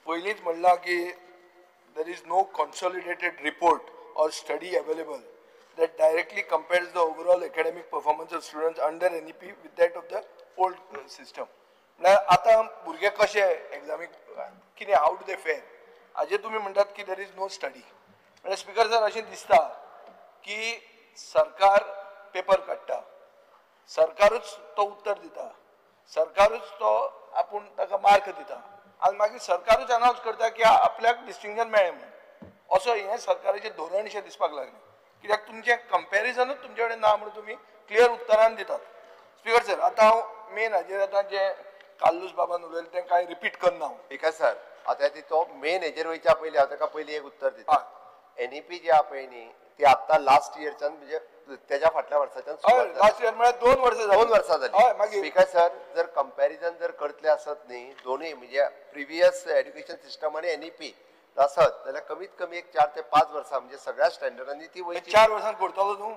पहिलीच म्हणला की there is no consolidated report or study available that directly compares the overall academic performance of students under NEP with that of the old system. ना आता भुरगे कशे एग्जामीक कितें हाउ do they फेर हाजे तुम्ही म्हणटात की there is no study. म्हणजे स्पीकर सर अशें दिसता की सरकार पेपर काडटा, सरकारूच तो उत्तर दिता, सरकारूच तो आपूण ताका मार्क दिता आणि मागीर सरकारूच अनाउन्स करता की आपल्याक डिस्टिंक्शन मेळ्ळें म्हणून. असो हें सरकाराचें धोरण शें दिसपाक लागलें. कित्याक तुमचें कंपॅरिजनूच तुमचे कडेन ना म्हणून तुमी क्लियर उत्तरान दितात. स्पीकर सर आतां हांव मेन हाजेर आतां जें काल्लूस बाबान उलयलें तें कांय रिपीट करना हांव. स्पीकर सर आतां तो मेन हेजेर वयच्या पयलीं हांव ताका पयलीं एक उत्तर दिता. NEP जी आहा पळय न्ही ती आतां लास्ट इयरच्यान म्हणजे तेज्या फाटल्या वर्साच्यान लास्ट इयर म्हळ्यार 2 वर्सां जाली. स्पीकर सर जर कंपॅरिजन जर करतले आसत न्ही दोनूय म्हणजे प्रिवियस एज्युकेशन सिस्टम आनी NEP आसत जाल्यार कमीत कमी एक 4 ते 5 वर्सां म्हणजे सगळ्या स्टँडर्डांनी ती वयची. 4 वर्सां करतलो तूं.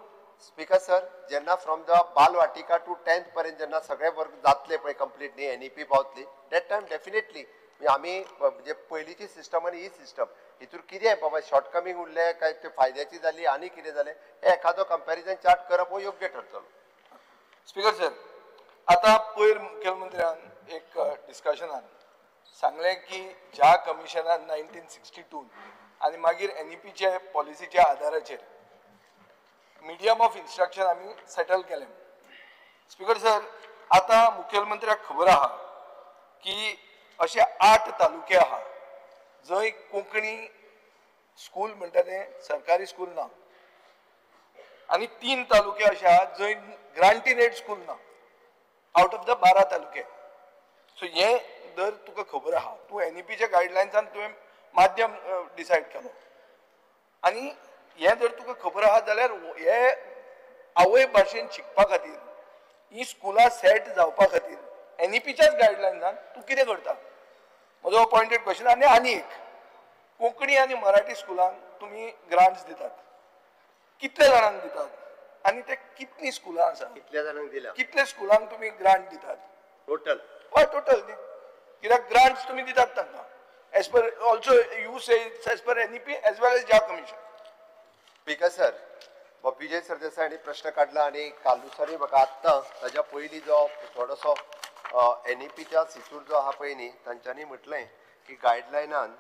स्पीकर सर जेन्ना from the Balvatika to 10th पर्यंत जेन्ना सगळे वर्ग जातले पळय कंप्लीट न्ही NEP पावतली दॅट टायम डेफिनेटली आमी म्हणजे पयलींची सिस्टम आनी ही सिस्टम हितूर कितें बाबा शॉर्टकमींग उरले काय ते फायद्याची जाली आनी कितें जालें हे एखादो कंपॅरिजन चार्ट करप हो योग्य ठरतलो. स्पीकर सर आतां पयर मुखेलमंत्र्यान एक डिस्कशनान सांगलें की ज्या कमिशनान 1962 आनी मागीर NEPचे पॉलिसीच्या आदाराचेर मिडियम ऑफ इन्स्ट्रक्शन आमी सेटल केलें. स्पीकर सर आतां मुखेलमंत्र्याक खबर आहा की अशे 8 तालुके आहा जंय कोंकणी स्कूल म्हणटा तें सरकारी स्कूल ना आनी 3 तालुके अशे आहा जंय ग्रांटीड एड स्कूल ना आउट ऑफ द 12 तालुके. सो हें जर तुका खबर आहा तूं NEPच्या गायडलायन्सान तुवें माध्यम डिसायड केलो आनी हें जर तुका खबर आहा जाल्यार हे आवय भाशेन शिकपा खातीर ही स्कुलां सेट जावपा खातीर NEPच्याच गायडलायन्सान तूं कितें करता म्हजो पॉइंटेड क्वेश्चन. आनी एक कोंकणी आनी मराठी स्कुलांक तुमी ग्रांट्स दितात कितले जाणांक दितात आनी ते कितलीं स्कुलां आसा कितल्या जाणांक दिल्या कितले स्कुलांक तुमी ग्रांट दितात टोटल हय टोटल कित्याक ग्रांट्स तुमी दितात तांकां as per also you say as per NEP as well as ज्या कमिशन. स्पीकर सर विजय सरदेसायांनी प्रश्न काढला आणि कालुसारी म्हाका आत्तां ताच्या पयलीं जो थोडोसो NEPच्या सिचूर जो आहा पळय न्ही तांच्यांनी म्हटलें की गायडलायनान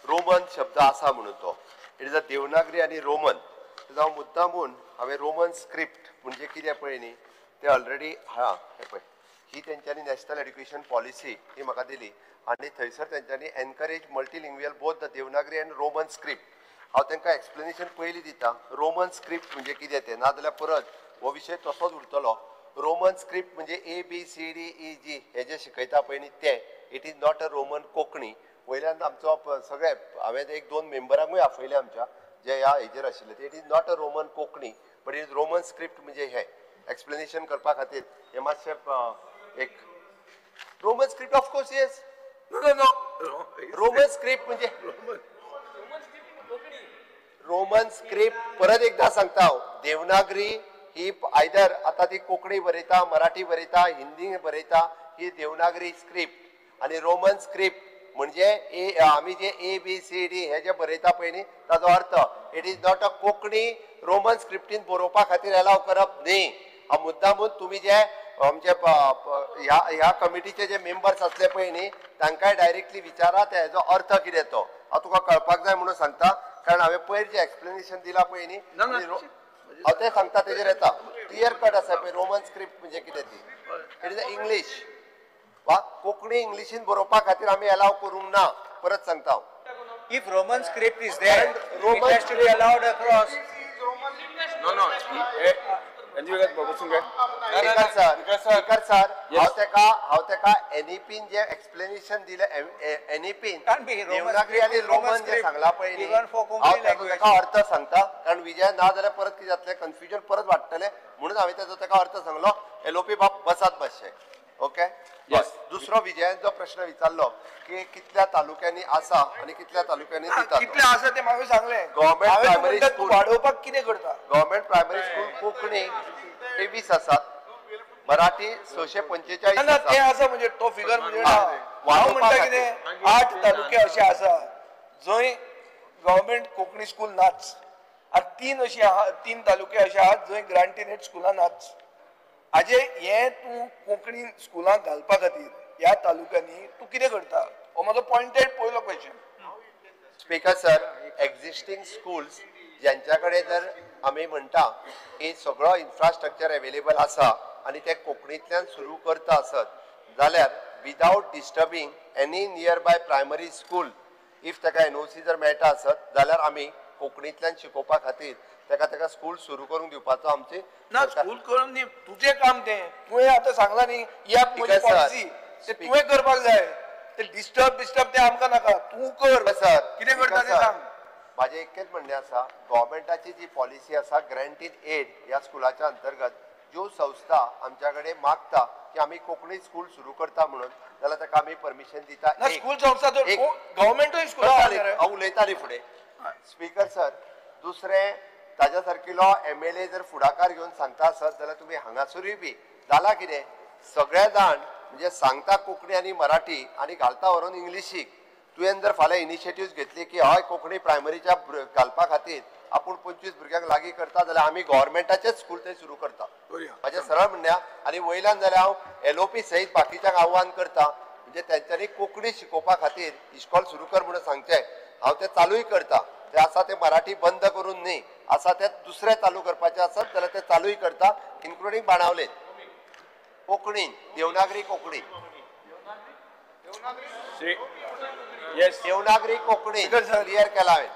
रोमन शब्द आसा म्हणून तो इट इज अ देवनागरी आनी रोमन जावं मुद्दामून हांवें रोमन स्क्रिप्ट म्हणजे कितें पळय न्ही ते ऑलरेडी हा हे पळय ही तेंच्यांनी नॅशनल एड्युकेशन पॉलिसी ही म्हाका दिली आनी थंयसर तेंच्यांनी एनकरेज मल्टीलिंग्युअल बोथ द देवनागरी आनी रोमन स्क्रिप्ट. हांव तांकां एक्सप्लेनेशन पयलीं दिता रोमन स्क्रिप्ट म्हणजे कितें तें नाजाल्यार परत हो विशय तसोच उरतलो. रोमन स्क्रिप्ट म्हणजे ABCDEG हे जे शिकयता पळय न्ही ते it is not a Roman Konkani. वयल्यान आमचो सगळे हांवें 1-2 मेंबरांकूय आपयले आमच्या जे ह्या हेजेर आशिल्ले ते it is not a Roman Konkani but it is Roman script म्हणजे हे एक्सप्लेनेशन करपा खातीर हे मातशें एक Roman script of course yes no Roman script म्हणजे रोमन स्क्रिप्ट परत एकदा सांगता हांव देवनागरी ही आयदर आता ती कोंकणी बरयता मराठी बरयता हिंदी बरयता ही देवनागरी स्क्रिप्ट आनी रोमन स्क्रिप्ट म्हणजे आमी जे ABCD हे जे बरयता पळय न्ही ताचो अर्थ it is not a Konkani Roman स्क्रिप्टीन बरोवपा खातीर एलाव करप न्ही. हा मुद्दामून तुमी जे आमचे ह्या कमिटीचे जे मेंबर्स असले पळय न्ही तांकांय डायरेक्टली विचारात हेजो अर्थ कितें तो हांव तुका कळपाक जाय म्हणून सांगता कारण हांवें पयर जे एक्सप्लेनेशन दिला पळय न्ही हांव तें सांगता तेजेर येता क्लियर कट आसा पळय रोमन स्क्रिप्ट म्हणजे कितें ती इट इज इंग्लीश वा कोंकणी इंग्लिशीन बरोवपा खातीर आमी एलाव करूंक ना. परत सांगता हांव If Roman script is there, it has to be allowed across. No. बसून घे. स्पीकर सर हांव तेका NEPन जे एक्सप्लेनेशन दिलें NEPन देवनागरी आनी रोमन जे सांगला पळय न्ही हांव तेका अर्थ सांगता कारण विजय ना जाल्यार परत कितें जातलें कन्फ्युजन परत वाडटलें म्हणून हांवें तेजो तेका अर्थ सांगलो एलोपी बाब बसात मातशे ओके. दुसरो विजयान जो प्रश्न विचारलो की कितल्या तालुक्यांनी आसा आणि कितल्या तालुक्यांनी दितात कितले आसा ते म्हाका सांगलें. गव्हर्नमेंट प्रायमरी स्कूल वाडोवपाक कितें करता गव्हर्नमेंट प्रायमरी स्कूल कोंकणी 23 आसात मराठी 645 ते आसा म्हणजे तो फिगर म्हणजे हांव म्हणटा खातीर. कितें 8 तालुके अशे आसा जंय गव्हर्मेंट कोंकणी स्कूल नाच आनी 3 तालुके अशे आहात जंय ग्रांटीनेट स्कुलां नाच हाजे हे तूं कोंकणी स्कुलां घालपा खातीर ह्या तालुक्यांनी तूं कितें करता हो म्हजो पॉयंटेड पयलो question. Speaker sir, existing schools ज्यांच्याकडे जर आम्ही म्हणटा की सगळो इन्फ्रास्ट्रक्चर अवेलेबल आसा आणि ते कोंकणींतल्यान सुरू करता आसत जाल्यार without disturbing any near by primary school if ताका एनओसी जर मेळटा आसत जाल्यार आमी कोंकणींतल्यान शिकोवपा खातीर ताका स्कूल सुरू करून दिवपाचो आमची ना स्कूल करून दी तुजें काम तें तुवें आतां सांगला न्ही ही Speaker sir, पॉलिसी ते तुवें करपाक जाय ते डिस्टर्ब ते आमकां नाका तूं कर सर कितें करता तें सांग. माझे एकच म्हणणे आसा गव्हर्मेंटाची जी पॉलिसी आसा ग्रँटीड एड ह्या स्कुलाच्या अंतर्गत ज्यो संस्था आमच्याकडे मागता की आम्ही कोंकणी स्कूल सुरू करता म्हणून जाल्यार ताका आमी परमिशन दिता. ना स्कूल संस्था तर गव्हर्मेंटूय स्कूल हांव उलयताली फुडें स्पीकर सर. दुसरें ताज्या सारकिलो MLA जर फुडाकार घेवन सांगता आसत जाल्यार तुमी हांगासरूय बी जाला कितें सगळे जाण म्हणजे सांगता कोंकणी आनी मराठी आनी घालता व्हरून इंग्लिशीक तुवें जर फाल्यां इनिशिएटिव्ह घेतली की हय कोंकणी प्रायमरीच्या घालपा खातीर आपूण 25 भुरग्यांक लागीं करता जाल्यार आमी गव्हर्मेंटाचेच स्कूल थंय सुरू करता म्हाजें सरळ म्हणण्या. आनी वयल्यान जाल्यार हांव LOP सहीत बाकीच्यांक आव्हान करता म्हणजे तेंच्यांनी कोंकणी शिकोवपा खातीर इश्कॉल सुरू कर म्हणून सांगचें. हांव तें चालूय करता ते आसा ते मराठी बंद करून न्ही आसा ते दुसरे चालू करपाचे आसत जाल्यार ते चालूय करता इन्क्लुडींग बाणावले कोंकणी देवनागरी कोंकणी देवनागरी कोंकणी क्लियर केला हांवें.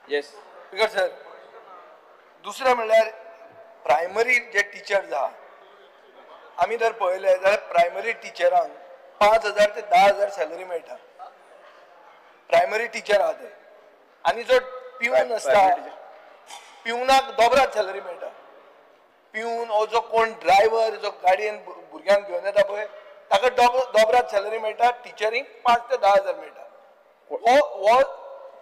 Yes. स्पीकर सर दुसरें म्हणल्यार प्रायमरी जे टिचर्स आहा आमी जर पळयले जाल्यार प्रायमरी टिचरांक 5,000 ते 10,000 सॅलरी मेळटा प्रायमरी टिचर आहा ते आनी जो पिवन आसता पिवनाक दोबरात सॅलरी मेळटा. पिवन हो जो कोण ड्रायव्हर जो गाडयेन भुरग्यांक घेवन येता पळय ताका दोबरात सॅलरी मेळटा टिचरींक 5 ते 10,000 मेळटा हो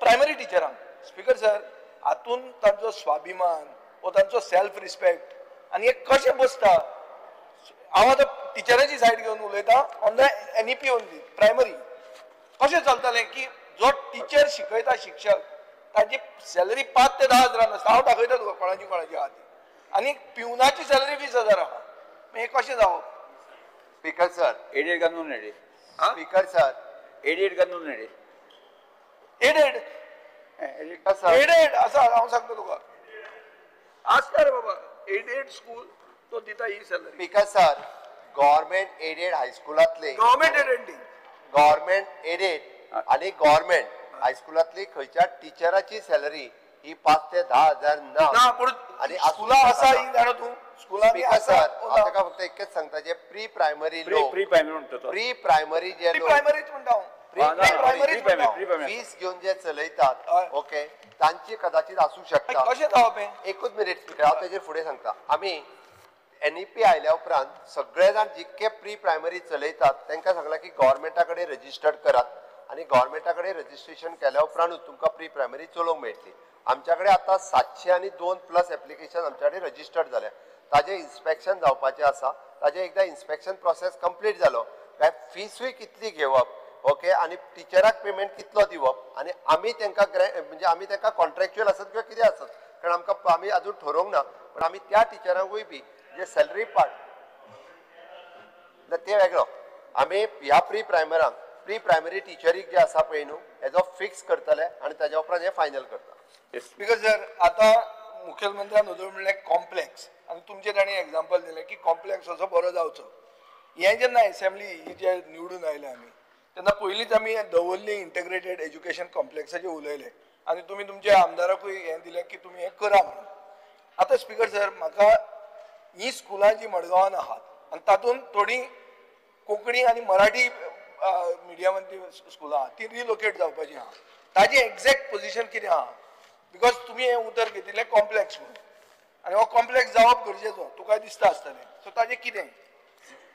प्रायमरी टिचरांक. स्पीकर सर हातून तांचो स्वाभिमान वो तांचो सेल्फ रिस्पेक्ट आनी हे कशें बसता. हांव आतां टिचराची सायड घेवन उलयता on the NEP only primary कशें चलतलें की जो टिचर शिकयता शिक्षक ताची सॅलरी 5 ते 10,000 आसता. हांव दाखयता तुका कोणाची आहा ती आनी पिवनाची सॅलरी 20,000 आहा हें कशें जावप. स्पीकर सर Aided का non aided? Speaker sir Aided का non aided? Aided speaker sir aided आसा हांव सांगता तुका आसता रे बाबा एडेड स्कूल तो दिता ही salary speaker sir government aided हायस्कुलांतले गव्हर्मेंट एडेड गव्हर्मेंट एडेड आणि गव्हर्मेंट हायस्कुलांतली खंयच्या टिचराची सॅलरी ही 5 ते 10,000 ना ना. पूण आणि स्कुला आसा ही जाणा तूं स्कुलांनी स्पीकर आसा सर हांव ताका फक्त एकच सांगता जे प्री प्रायमरी लोक Pre primary म्हणतो तो. प्री प्रायमरी जे लोक प्रायमरीच म्हणटा हांव Pre primary. फीस घेऊन जे चलयतात हय. ओके तांची कदाचित आसूं शकता. कशें जावप हें एकूच मिनिट स्पीकर हांव तेजेर फुडें सांगता. आमी NEP आयल्या उपरांत सगळे जाण जितके प्री प्रायमरी चलयतात तांकां सांगलां की गव्हर्मेंटा कडेन रजिस्टर्ड करात आनी गव्हर्मेंटा कडेन रजिस्ट्रेशन केल्या उपरांतूच तुमकां प्री प्रायमरी चलोवंक मेळटली. आमच्याकडे आतां 702+ एप्लिकेशन आमच्याकडे रजिस्टर्ड जाल्या. ताजें इन्स्पेक्शन जावपाचें आसा. ताजें एकदां इन्स्पेक्शन प्रोसेस कंप्लीट जालो काय फीसूय कितली घेवप ओके आनी टिचराक पेमेंट कितलो दिवप आनी आमी तांकां म्हणजे आमी तांकां कॉन्ट्रॅक्च्युअल आसत किंवा कितें आसत कारण आमकां आमी अजून ठरोवंक ना पण आमी त्या टिचरांकूय बी जे सॅलरी पार्ट ते वेगळो आमी ह्या प्री प्रायमरी टिचरीक जे आसा पळय न्हू हेजो फिक्स करतले आनी ताज्या उपरांत हे फायनल करता. बिकॉज सर आतां मुखेलमंत्र्यान उदळ म्हणलें कॉम्प्लेक्स आनी तुमचे ताणें एग्जाम्पल दिलें की कॉम्प्लेक्स असो बरो जावचो. हें जेन्ना एसेंब्ली ही जे निवडून आयले आमी तेन्ना पयलींच आमी दवरली इंटग्रेटेड एज्युकेशन कॉम्प्लेक्साचेर उलयले आनी तुमी तुमच्या आमदाराकूय हें दिलें की तुमी हें करा म्हणून. आतां स्पीकर सर म्हाका ही स्कुलां जी मडगांवान आहात आनी तातूंत थोडी कोंकणी आनी मराठी मिडियमांतली स्कुलां आहा ती रिलोकेट जावपाची आहा ताजी एक्झॅक्ट पोझिशन कितें आहा बिकॉज तुमी हें उतर घेतिल्लें कॉम्प्लेक्स म्हणून आनी हो कॉम्प्लेक्स जावप गरजेचो तुका दिसता आसतलें सो ताजें कितें.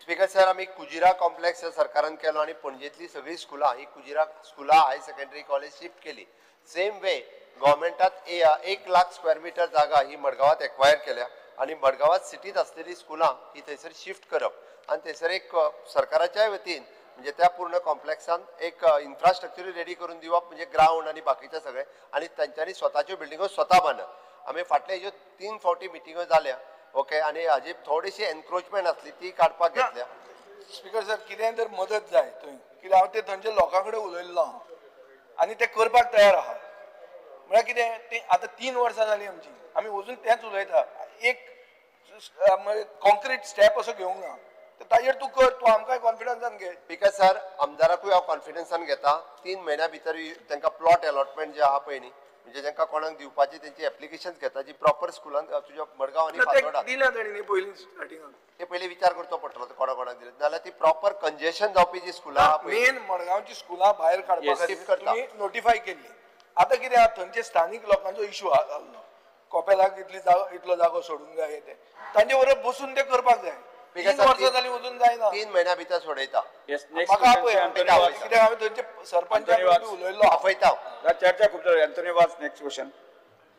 स्पीकर सर आमी कुजिरा कॉम्प्लेक्स सरकारान केलो आनी पणजेंतली सगळी स्कुलां ही कुजिरा स्कुलां हाय सेकंडरी कॉलेज शिफ्ट केली. सेम वे गव्हर्मेंटात 1 लाख स्क्वेअर मीटर जागा ही मडगांवात एक्वायर केल्या आनी मडगांवात सिटीत आसलेली स्कुलां ही थंयसर शिफ्ट करप आणि थंयसर एक सरकाराच्या वतीन म्हणजे त्या पूर्ण कॉम्प्लेक्सान एक इन्फ्रास्ट्रक्चर रेडी करून दिवप म्हणजे ग्राउंड आणि बाकीचे सगळे आणि तांच्यांनी स्वताच्यो बिल्डिंगो स्वता बांदप आमी फाटले ह्यो 3 फावटी मिटिंगो जाल्या ओके आणि हाजी थोडीशी एनक्रोचमेंट आसली ती काडपाक घेतल्या स्पीकर सर कितें तर मदत जाय थंय कित्याक हांव ते थंयच्या लोकां कडेन उलयल्लो हांव आनी ते करपाक तयार आहा म्हळ्यार कितें ते आतां 3 वर्सां जालीं आमची आमी अजून तेंच उलयता एक कॉन्क्रीट स्टेप असो घेवंक ना ताजेर तूं कर तूं आमकांय कॉन्फिडन्सान घे बिकॉज सर आमदाराकूय हांव कॉन्फिडन्सान घेता 3 म्हयन्या भितर तांकां प्लॉट अलॉटमेंट जे आहा पळय न्ही म्हणजे जांकां कोणाक दिवपाची तेंची एप्लिकेशन घेता जी प्रॉपर स्कुलान तुज्या मडगांव आनी फातोर्डा दिल्या तेणी पयलीं स्टार्टिंगाक ते पयलीं विचार करचो पडटलो कोणा कोणाक दिले नाल्यार ती प्रॉपर कंजेशन जावपी जी स्कुलां आहा पळय मेन मडगांवची स्कुलां भायर काडपा Yes, खातीर shift करता. तुमी नोटिफाय केल्ली आतां कितें आहा थंयचे स्थानीक लोकांचो इशू जाल्लो कोपेलाक इतलो जागो सोडूंक जाय ते तांचे बरोबर बसून ते करपाक जाय 3 वर्सां जालीं वचून जायना 3 म्हयन्या भितर सोडयता Yes, next म्हाका question, आपय Anthony Vaz. कित्याक हांवें थंयचे सरपंचाक Anthony Vaz. उलयल्लो आपयता चर्चा खूप झाली. Anthony Vaz, next question.